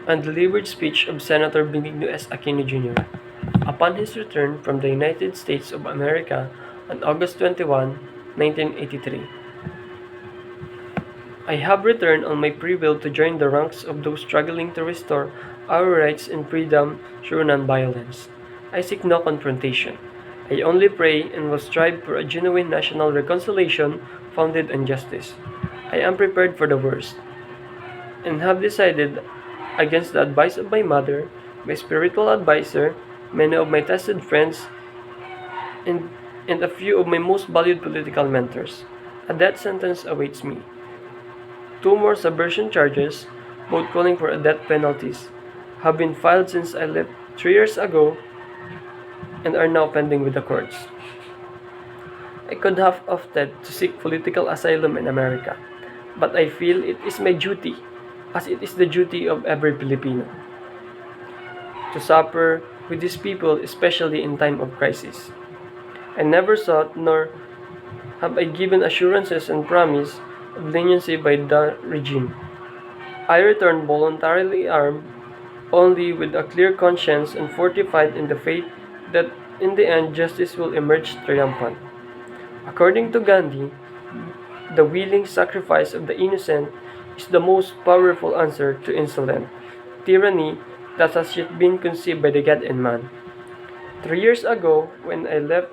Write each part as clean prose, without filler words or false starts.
Undelivered speech of Senator Benigno S. Aquino Jr. upon his return from the United States of America on August 21, 1983. I have returned on my free will to join the ranks of those struggling to restore our rights and freedom through nonviolence. I seek no confrontation. I only pray and will strive for a genuine national reconciliation founded on justice. I am prepared for the worst, and have decided against the advice of my mother, my spiritual advisor, many of my tested friends, and, and a few of my most valued political mentors. A death sentence awaits me. Two more subversion charges, both calling for death penalties, have been filed since I left 3 years ago and are now pending with the courts. I could have opted to seek political asylum in America, but I feel it is my duty, as it is the duty of every Filipino, to suffer with these people, especially in time of crisis. I never sought nor have I given assurances and promise of leniency by the regime. I returned voluntarily armed, only with a clear conscience and fortified in the faith that in the end justice will emerge triumphant. According to Gandhi, the willing sacrifice of the innocent is the most powerful answer to insolent tyranny that has yet been conceived by the God and man. 3 years ago, when I left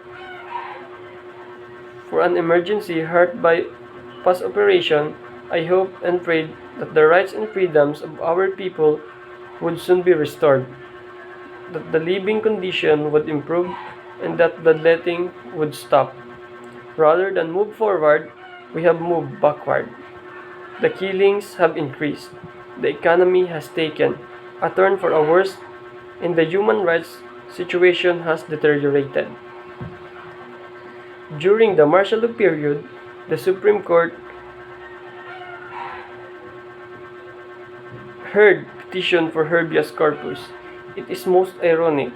for an emergency heart bypass operation, I hoped and prayed that the rights and freedoms of our people would soon be restored, that the living condition would improve, and that bloodletting would stop. Rather than move forward, we have moved backward. The killings have increased. The economy has taken a turn for a worse, and the human rights situation has deteriorated. During the martial law period, the Supreme Court heard petition for habeas corpus. It is most ironic.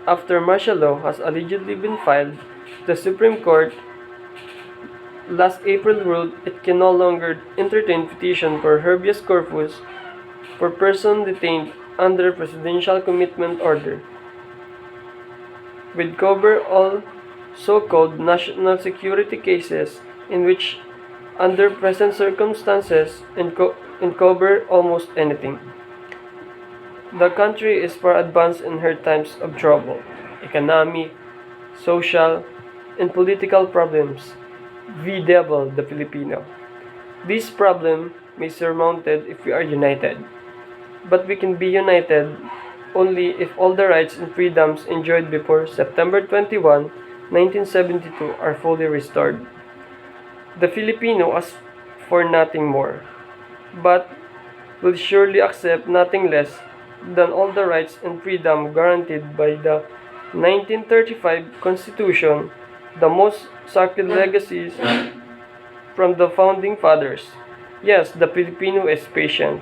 After martial law has allegedly been filed, the Supreme Court last April ruled it can no longer entertain petition for habeas corpus for person detained under presidential commitment order, which cover all so-called national security cases in which under present circumstances and cover almost anything. The country is far advanced in her times of trouble, economic, social, and political problems. We devil the Filipino. This problem may be surmounted if we are united. But we can be united only if all the rights and freedoms enjoyed before September 21, 1972 are fully restored. The Filipino asks for nothing more, but will surely accept nothing less than all the rights and freedom guaranteed by the 1935 Constitution, the most sacred legacies from the founding fathers. Yes, the Filipino is patient,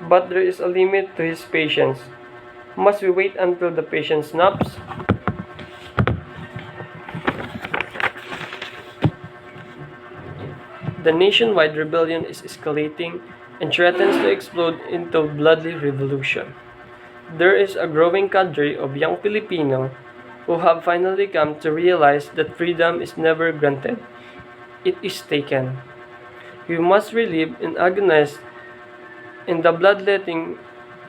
but there is a limit to his patience. Must we wait until the patience snaps? The nationwide rebellion is escalating and threatens to explode into bloody revolution. There is a growing cadre of young Filipino who have finally come to realize that freedom is never granted. It is taken. We must relive and agonize in the bloodletting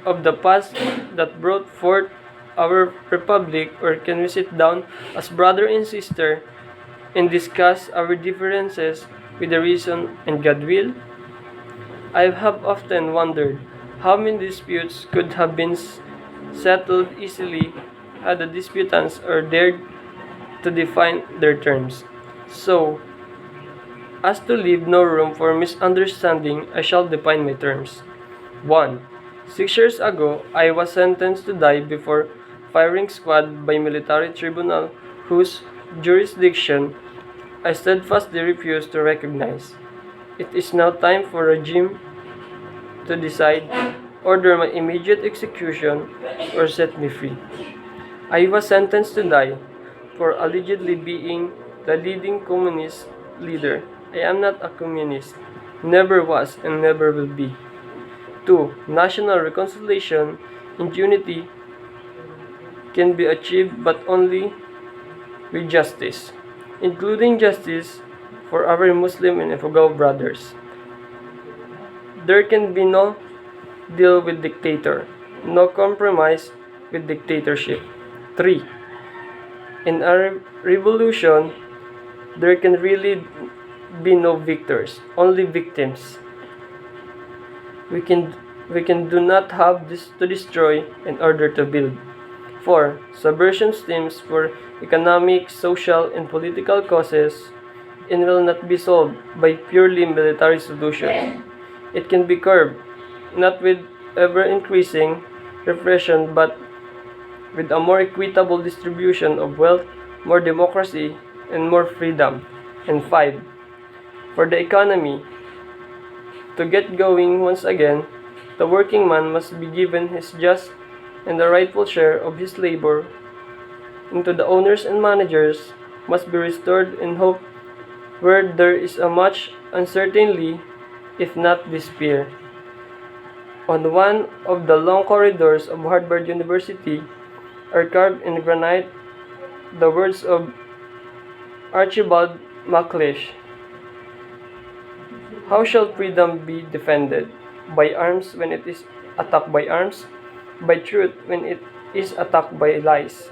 of the past that brought forth our republic, or can we sit down as brother and sister and discuss our differences with the reason and goodwill? I have often wondered how many disputes could have been settled easily had the disputants or dared to define their terms. So, as to leave no room for misunderstanding, I shall define my terms. 1. 6 years ago, I was sentenced to die before firing squad by military tribunal whose jurisdiction I steadfastly refuse to recognize. It is now time for regime to decide, order my immediate execution, or set me free. I was sentenced to die for allegedly being the leading communist leader. I am not a communist, never was and never will be. 2. National reconciliation and unity can be achieved but only with justice, including justice for our Muslim and Ifugao brothers. There can be no deal with dictator, no compromise with dictatorship. 3. In a revolution, there can really be no victors, only victims. We can do not have this to destroy in order to build. 4. Subversion stems for economic, social, and political causes and will not be solved by purely military solutions. It can be curbed, not with ever-increasing repression, but with a more equitable distribution of wealth, more democracy, and more freedom. And 5. For the economy to get going once again, the working man must be given his just and the rightful share of his labor, and to the owners and managers must be restored in hope where there is a much uncertainty, if not despair. On one of the long corridors of Harvard University are carved in granite the words of Archibald MacLeish. How shall freedom be defended? By arms when it is attacked by arms, by truth when it is attacked by lies,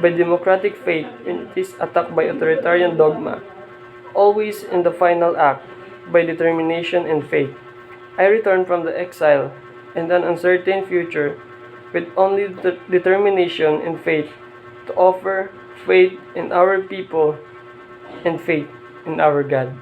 by democratic faith when it is attacked by authoritarian dogma, always in the final act, by determination and faith. I return from the exile and an uncertain future with only the determination and faith to offer faith in our people and faith in our God.